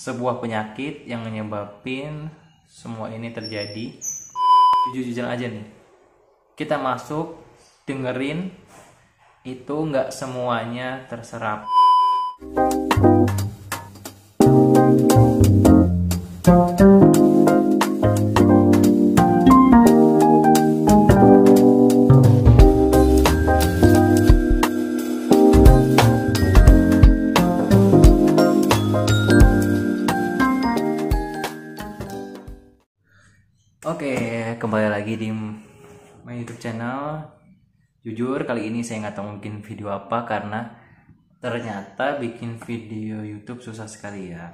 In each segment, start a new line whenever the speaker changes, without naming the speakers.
sebuah penyakit yang menyebabkan semua ini terjadi. Jujur-jujur aja nih, kita masuk dengerin itu nggak semuanya terserap. Oke, kembali lagi di my YouTube channel. Jujur kali ini saya nggak tahu bikin video apa karena ternyata bikin video YouTube susah sekali ya.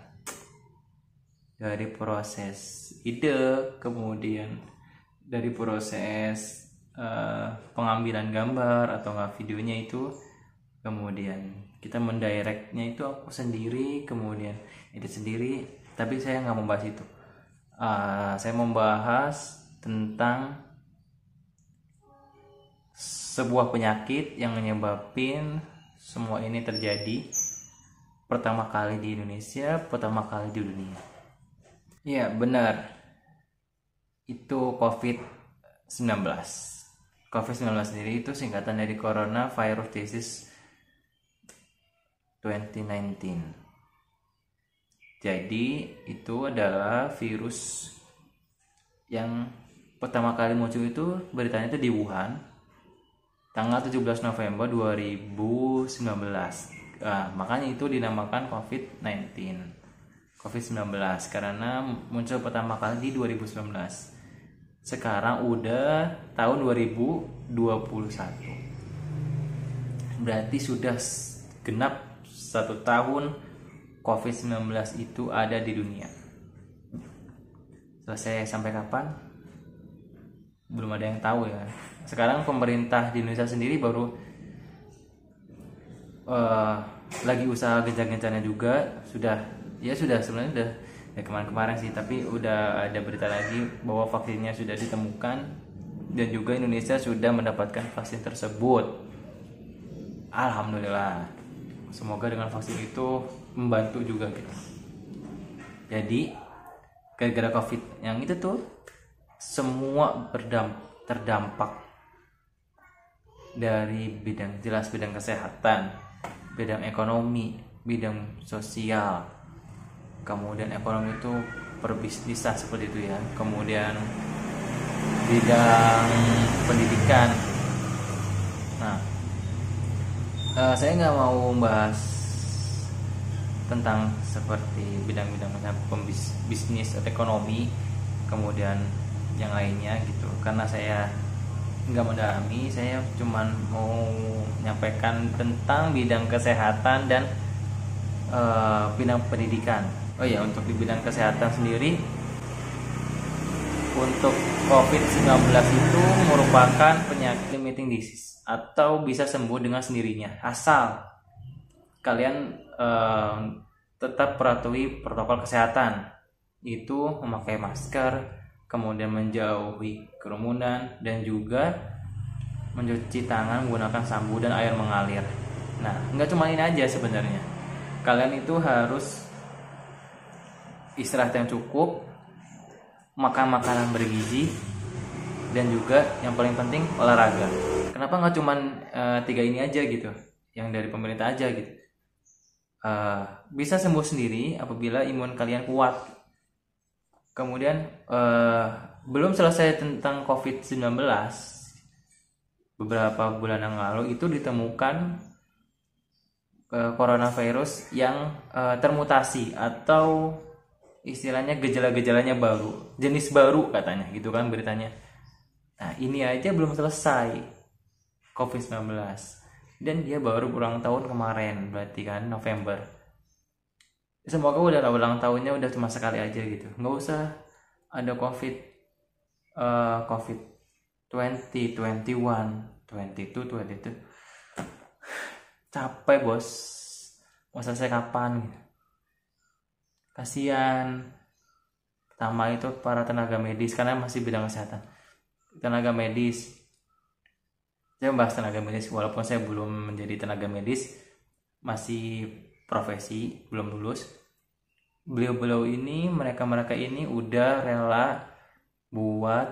Dari proses ide, kemudian dari proses pengambilan gambar atau nggak videonya itu, kemudian kita mendirectnya itu aku sendiri, kemudian edit sendiri. Tapi saya nggak membahas itu. Saya membahas tentang sebuah penyakit yang menyebabkan semua ini terjadi pertama kali di Indonesia, pertama kali di dunia. Ya benar, itu COVID-19. COVID-19 sendiri itu singkatan dari Coronavirus Disease 2019. Jadi itu adalah virus yang pertama kali muncul itu beritanya itu di Wuhan tanggal 17 November 2019. Makanya itu dinamakan COVID-19 karena muncul pertama kali di 2019. Sekarang udah tahun 2021. Berarti sudah genap 1 tahun COVID-19 itu ada di dunia. Selesai sampai kapan? Belum ada yang tahu ya. Sekarang pemerintah di Indonesia sendiri baru lagi usaha gencar-gencarnya juga. Sudah sebenarnya udah ya kemarin-kemarin sih, tapi udah ada berita lagi bahwa vaksinnya sudah ditemukan dan juga Indonesia sudah mendapatkan vaksin tersebut. Alhamdulillah. Semoga dengan vaksin itu membantu juga gitu. Jadi gara-gara COVID yang itu tuh semua terdampak dari bidang kesehatan, bidang ekonomi, bidang sosial. Kemudian ekonomi itu perbisnisan seperti itu ya. Kemudian bidang pendidikan. Nah, saya nggak mau membahas tentang seperti bidang-bidang macam bisnis atau ekonomi, kemudian yang lainnya gitu, karena saya nggak mendalami. Saya cuman mau menyampaikan tentang bidang kesehatan dan bidang pendidikan. Oh ya, untuk di bidang kesehatan sendiri, untuk COVID-19 itu merupakan penyakit limiting disease atau bisa sembuh dengan sendirinya asal kalian tetap patuhi protokol kesehatan, itu memakai masker, kemudian menjauhi kerumunan, dan juga mencuci tangan menggunakan sabun dan air mengalir. Nah, nggak cuma ini aja sebenarnya. Kalian itu harus istirahat yang cukup, makan makanan bergizi, dan juga yang paling penting olahraga. Kenapa nggak cuma 3 ini aja gitu, yang dari pemerintah aja gitu. Bisa sembuh sendiri apabila imun kalian kuat. Kemudian belum selesai tentang COVID-19, beberapa bulan yang lalu itu ditemukan coronavirus yang termutasi atau istilahnya gejala-gejalanya baru, jenis baru katanya gitu kan beritanya. Nah, ini aja belum selesai COVID-19 dan dia baru ulang tahun kemarin, berarti kan November. Semoga ulang tahunnya udah cuma sekali aja gitu, nggak usah ada COVID 20, 21, 22, 22. Capek bos, mau selesai kapan gitu. Kasian. Pertama itu para tenaga medis, karena masih bidang kesehatan. Tenaga medis, saya membahas tenaga medis walaupun saya belum menjadi tenaga medis, masih profesi, belum lulus. beliau-beliau ini, mereka ini udah rela buat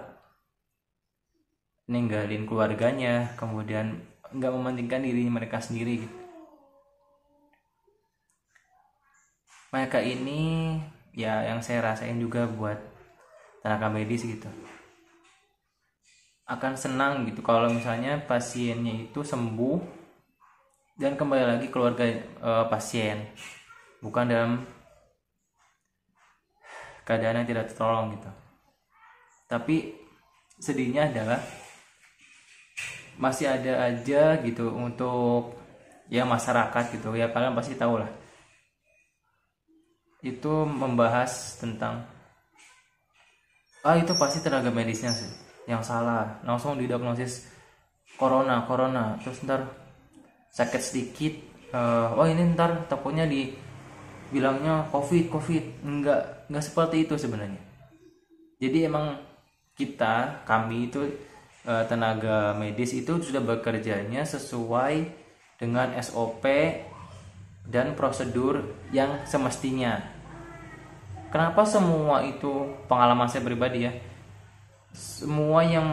ninggalin keluarganya, kemudian nggak mementingkan diri mereka sendiri gitu. Mereka ini ya yang saya rasain juga buat tenaga medis gitu, akan senang gitu kalau misalnya pasiennya itu sembuh dan kembali lagi keluarga pasien, bukan dalam keadaan yang tidak tertolong gitu. Tapi sedihnya adalah masih ada aja gitu untuk ya masyarakat gitu ya, kalian pasti tahu lah, itu membahas tentang itu pasti tenaga medisnya sih yang salah, langsung didiagnosis corona, terus ntar sakit sedikit ini ntar takutnya dibilangnya covid. Enggak seperti itu sebenarnya. Jadi emang kami itu tenaga medis itu sudah bekerjanya sesuai dengan SOP dan prosedur yang semestinya. Kenapa semua itu, pengalaman saya pribadi ya, semua yang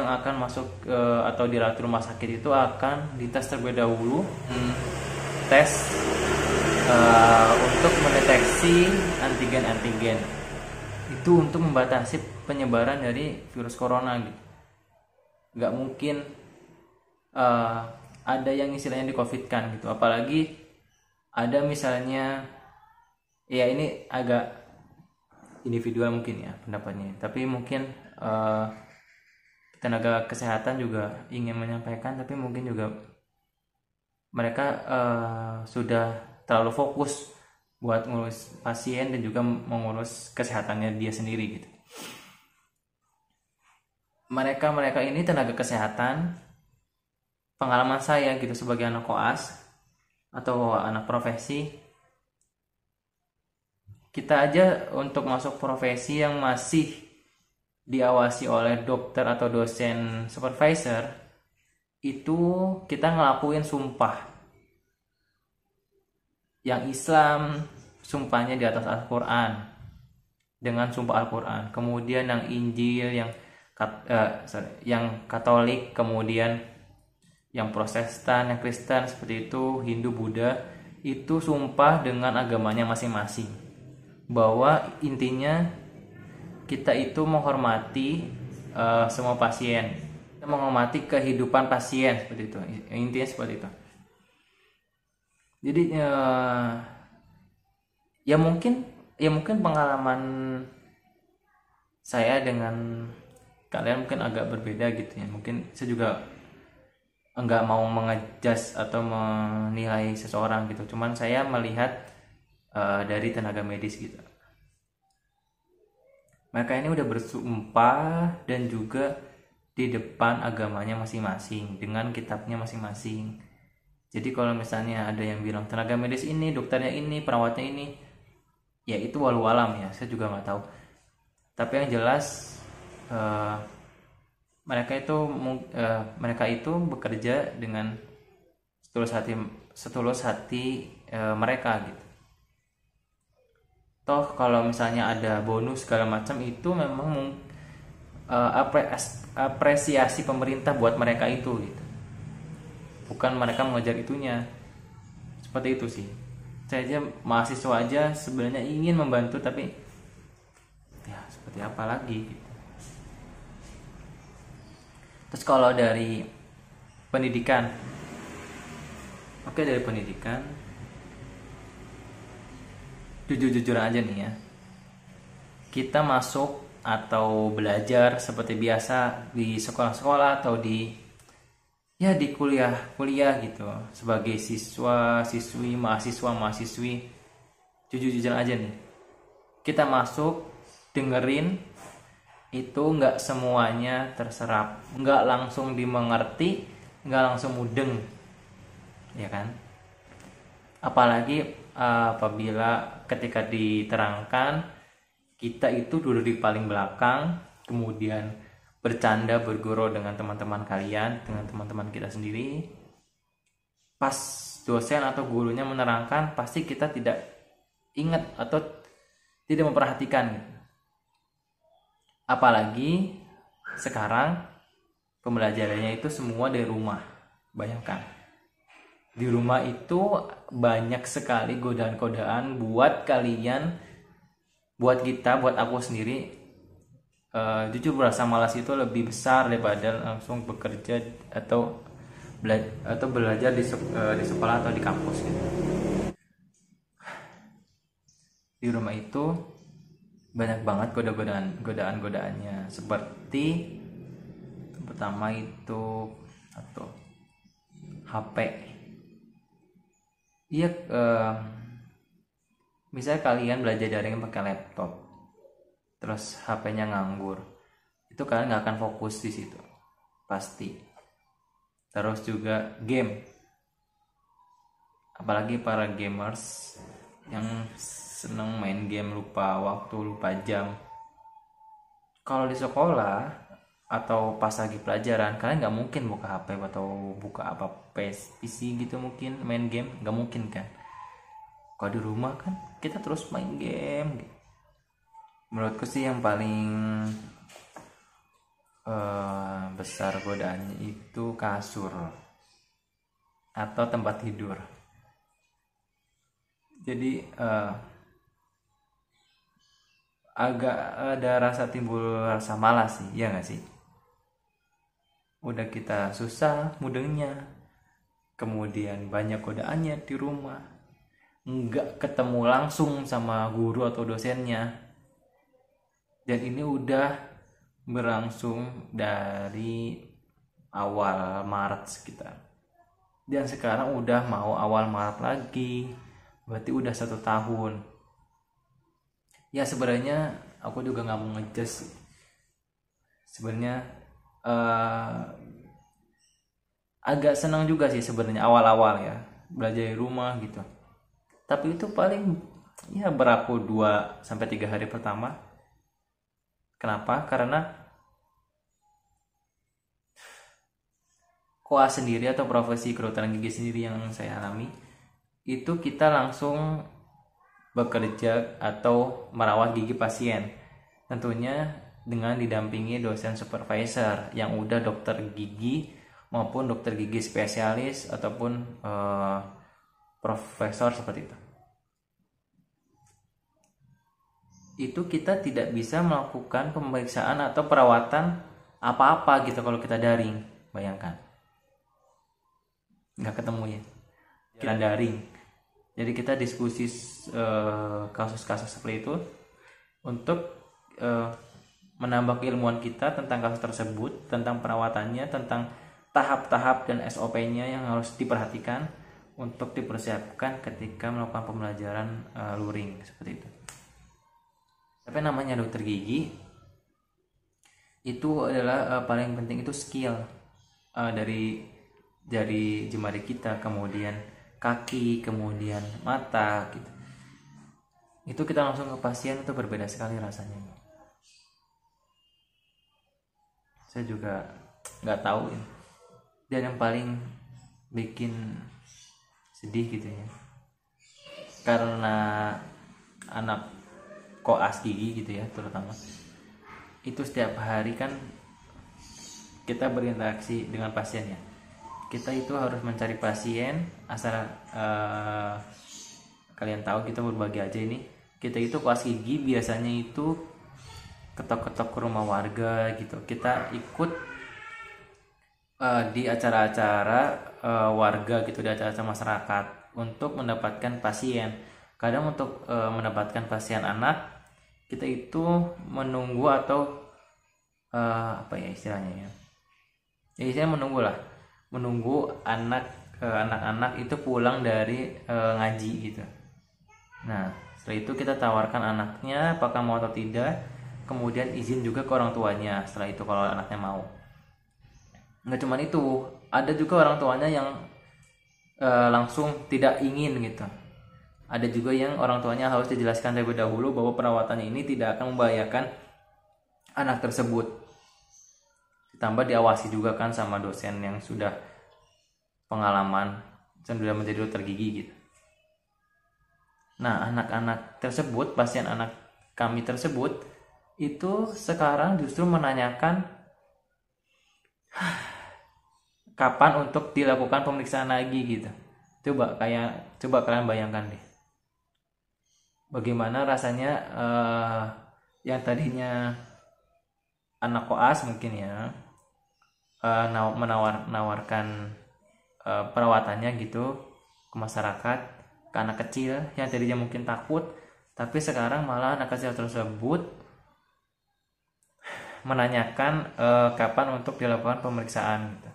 akan masuk atau dirawat di rumah sakit itu akan dites terlebih dahulu, tes untuk mendeteksi antigen itu untuk membatasi penyebaran dari virus corona gitu. Nggak mungkin ada yang istilahnya di covid kan gitu, apalagi ada misalnya, ya ini agak individual mungkin ya pendapatnya, tapi mungkin tenaga kesehatan juga ingin menyampaikan, tapi mungkin juga mereka sudah terlalu fokus buat ngurus pasien dan juga mengurus kesehatannya dia sendiri gitu. Mereka ini tenaga kesehatan, pengalaman saya gitu sebagai anak koas atau anak profesi, kita aja untuk masuk profesi yang masih diawasi oleh dokter atau dosen supervisor, itu kita ngelakuin sumpah. Yang Islam sumpahnya di atas Al-Quran dengan sumpah Al-Quran, kemudian yang Injil, yang Katolik, kemudian yang Protestan, yang Kristen seperti itu, Hindu, Buddha, itu sumpah dengan agamanya masing-masing, bahwa intinya kita itu menghormati semua pasien, menghormati kehidupan pasien, seperti itu, intinya seperti itu. Jadi ya mungkin pengalaman saya dengan kalian mungkin agak berbeda gitu ya. Mungkin saya juga enggak mau mengejudge atau menilai seseorang gitu, cuman saya melihat dari tenaga medis gitu. Mereka ini udah bersumpah dan juga di depan agamanya masing-masing dengan kitabnya masing-masing. Jadi kalau misalnya ada yang bilang tenaga medis ini, dokternya ini, perawatnya ini, ya itu walau alam ya, saya juga nggak tahu. Tapi yang jelas mereka itu bekerja dengan setulus hati mereka gitu. Toh kalau misalnya ada bonus segala macam, itu memang apresiasi pemerintah buat mereka itu gitu. Bukan mereka mengejar itunya. Seperti itu sih. Saya aja mahasiswa aja sebenarnya ingin membantu, tapi ya seperti apa lagi gitu. Terus kalau dari pendidikan, dari pendidikan, jujur-jujuran aja nih ya, kita masuk atau belajar seperti biasa di sekolah-sekolah atau di kuliah gitu, sebagai siswi, mahasiswi, jujur aja nih, kita masuk dengerin itu nggak semuanya terserap, nggak langsung dimengerti, nggak langsung mudeng, ya kan? Apalagi apabila ketika diterangkan, kita itu duduk di paling belakang, kemudian bercanda, bergurau dengan teman-teman kalian, dengan teman-teman kita sendiri. Pas dosen atau gurunya menerangkan, pasti kita tidak ingat atau tidak memperhatikan gitu. Apalagi sekarang pembelajarannya itu semua dari rumah. Bayangkan, di rumah itu banyak sekali godaan-godaan buat kalian, buat kita, buat aku sendiri. Jujur berasa malas itu lebih besar daripada langsung bekerja atau belajar di sekolah atau di kampus gitu. Di rumah itu banyak banget godaan-godaannya, seperti pertama itu atau HP. Iya, misalnya kalian belajar daring pakai laptop, terus HP-nya nganggur, itu kalian nggak akan fokus di situ, pasti. Terus juga game, apalagi para gamers yang seneng main game lupa waktu, lupa jam. Kalau di sekolah atau pas lagi pelajaran, kalian nggak mungkin buka HP atau buka apa PC gitu, mungkin main game nggak mungkin kan. Kalau di rumah kan kita terus main game. Menurutku sih yang paling besar godaannya itu kasur atau tempat tidur. Jadi agak ada timbul rasa malas sih, ya nggak sih? Udah kita susah mudengnya, kemudian banyak godaannya di rumah, nggak ketemu langsung sama guru atau dosennya, dan ini udah berlangsung dari awal Maret sekitar, dan sekarang udah mau awal Maret lagi, berarti udah 1 tahun. Ya sebenarnya aku juga nggak mau ngejudge. Sebenarnya agak senang juga sih sebenarnya awal-awal ya belajar di rumah gitu. Tapi itu paling ya berlaku 2-3 hari pertama. Kenapa? Karena koas sendiri atau profesi kedokteran gigi sendiri yang saya alami, itu kita langsung bekerja atau merawat gigi pasien, tentunya dengan didampingi dosen supervisor yang udah dokter gigi maupun dokter gigi spesialis ataupun profesor seperti itu. Itu kita tidak bisa melakukan pemeriksaan atau perawatan apa-apa gitu kalau kita daring. Bayangkan, nggak ketemu ya, kita daring. Jadi kita diskusi kasus-kasus seperti itu untuk menambah keilmuan kita tentang kasus tersebut, tentang perawatannya, tentang tahap-tahap dan SOP-nya yang harus diperhatikan untuk dipersiapkan ketika melakukan pembelajaran luring seperti itu. Tapi namanya dokter gigi itu adalah paling penting itu skill dari jemari kita, kemudian kaki, kemudian mata gitu. Itu kita langsung ke pasien itu berbeda sekali rasanya. Saya juga nggak tahu ya. Dan yang paling bikin sedih gitu ya, karena anak koas gigi gitu ya terutama, itu setiap hari kan kita berinteraksi dengan pasiennya. Kita itu harus mencari pasien asal kalian tahu kita berbagi aja ini. Kita itu koas gigi biasanya itu ketok-ketok ke rumah warga gitu. Kita ikut di acara-acara warga gitu, di acara-acara masyarakat untuk mendapatkan pasien. Kadang untuk mendapatkan pasien anak, kita itu menunggu atau apa ya istilahnya ya? Ya istilahnya menunggu anak-anak itu pulang dari ngaji gitu. Nah setelah itu kita tawarkan anaknya apakah mau atau tidak, kemudian izin juga ke orang tuanya setelah itu kalau anaknya mau. Nggak cuma itu, ada juga orang tuanya yang langsung tidak ingin gitu. Ada juga yang orang tuanya harus dijelaskan terlebih dahulu bahwa perawatannya ini tidak akan membahayakan anak tersebut. Ditambah diawasi juga kan sama dosen yang sudah pengalaman, sudah menjadi dokter gigi gitu. Nah anak-anak tersebut, pasien anak kami tersebut itu sekarang justru menanyakan kapan untuk dilakukan pemeriksaan lagi gitu. Coba kalian bayangkan deh, bagaimana rasanya yang tadinya anak koas mungkin ya menawarkan perawatannya gitu ke masyarakat, ke anak kecil yang tadinya mungkin takut, tapi sekarang malah anak kecil tersebut menanyakan kapan untuk dilakukan pemeriksaan gitu.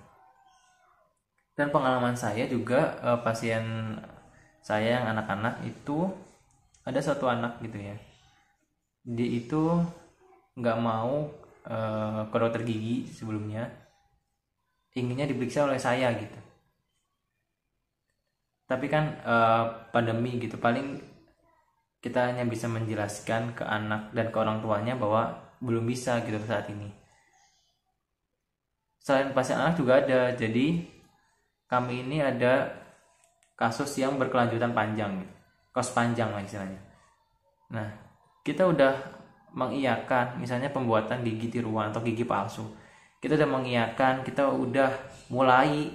Dan pengalaman saya juga pasien saya yang anak-anak itu ada satu anak gitu ya, dia itu nggak mau ke dokter gigi sebelumnya, inginnya diperiksa oleh saya gitu. Tapi kan pandemi gitu, paling kita hanya bisa menjelaskan ke anak dan ke orang tuanya bahwa belum bisa gitu saat ini. Selain pasien anak juga ada, jadi kami ini ada kasus yang berkelanjutan panjang gitu, kos panjang lah istilahnya. Nah, kita udah mengiyakan misalnya pembuatan gigi tiruan atau gigi palsu, kita udah mengiyakan, kita udah mulai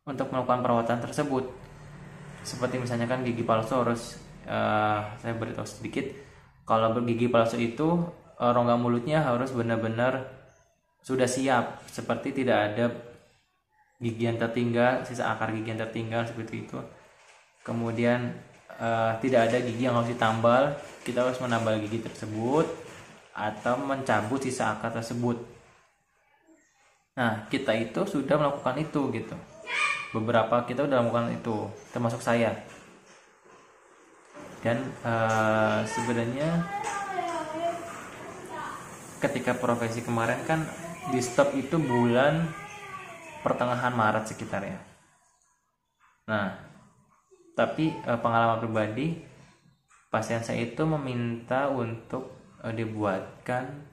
untuk melakukan perawatan tersebut. Seperti misalnya kan gigi palsu harus saya beritahu sedikit, kalau bergigi palsu itu rongga mulutnya harus benar-benar sudah siap, seperti tidak ada gigi yang tertinggal, sisa akar gigi yang tertinggal seperti itu. Kemudian tidak ada gigi yang harus ditambal, kita harus menambal gigi tersebut atau mencabut sisa akar tersebut. Nah, kita itu sudah melakukan itu gitu. Beberapa kita sudah melakukan itu, termasuk saya. Dan sebenarnya ketika profesi kemarin kan di stop itu bulan pertengahan Maret sekitar ya. Nah, tapi pengalaman pribadi, pasien saya itu meminta untuk dibuatkan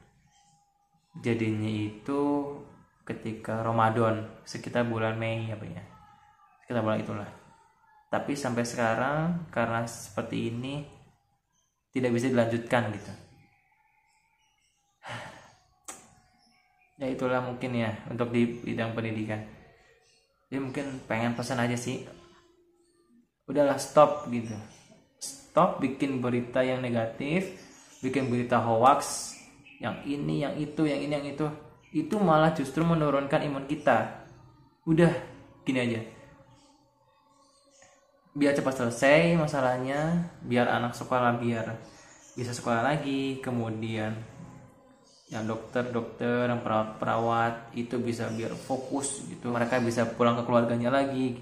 jadinya itu ketika Ramadan, sekitar bulan Mei apa ya, sekitar bulan itulah. Tapi sampai sekarang karena seperti ini tidak bisa dilanjutkan gitu. Ya itulah mungkin ya untuk di bidang pendidikan. Jadi mungkin pengen pesan aja sih, udahlah stop gitu, stop bikin berita yang negatif, bikin berita hoax, yang ini, yang itu, yang ini, yang itu malah justru menurunkan imun kita. Udah gini aja, biar cepat selesai masalahnya, biar anak sekolah biar bisa sekolah lagi, kemudian yang dokter-dokter, yang perawat-perawat itu bisa biar fokus gitu, mereka bisa pulang ke keluarganya lagi,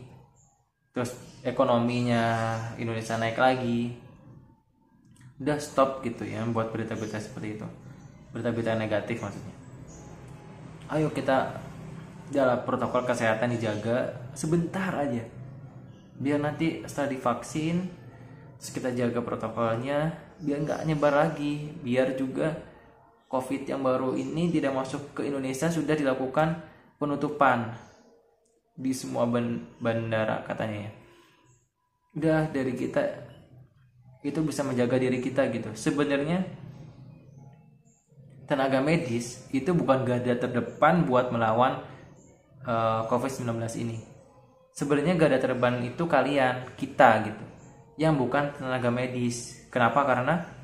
terus ekonominya Indonesia naik lagi. Udah stop gitu ya buat berita-berita seperti itu, berita-berita negatif maksudnya. Ayo kita dalam protokol kesehatan dijaga sebentar aja, biar nanti setelah divaksin terus kita jaga protokolnya biar nggak nyebar lagi, biar juga COVID yang baru ini tidak masuk ke Indonesia. Sudah dilakukan penutupan di semua bandara katanya ya. Udah dari kita itu bisa menjaga diri kita gitu. Sebenarnya tenaga medis itu bukan garda terdepan buat melawan COVID-19 ini. Sebenarnya garda terdepan itu kalian, kita gitu, yang bukan tenaga medis. Kenapa? Karena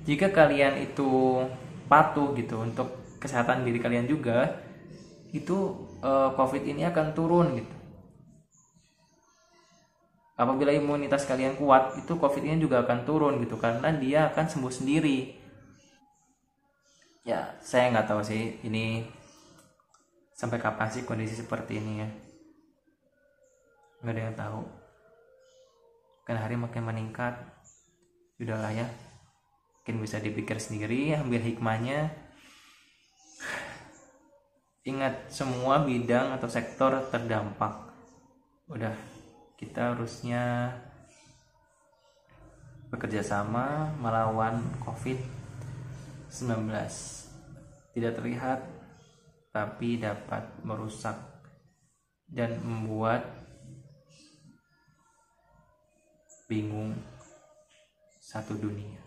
jika kalian itu patuh gitu untuk kesehatan diri kalian juga, itu COVID ini akan turun gitu. Apabila imunitas kalian kuat, itu COVID ini juga akan turun gitu, karena dia akan sembuh sendiri. Ya, saya nggak tahu sih ini sampai kapan sih kondisi seperti ini ya. Nggak ada yang tahu. Kan hari makin meningkat. Udahlah ya. Mungkin bisa dipikir sendiri, ambil hikmahnya. Ingat, semua bidang atau sektor terdampak. Udah, kita harusnya bekerja sama melawan COVID-19. Tidak terlihat, tapi dapat merusak dan membuat bingung satu dunia.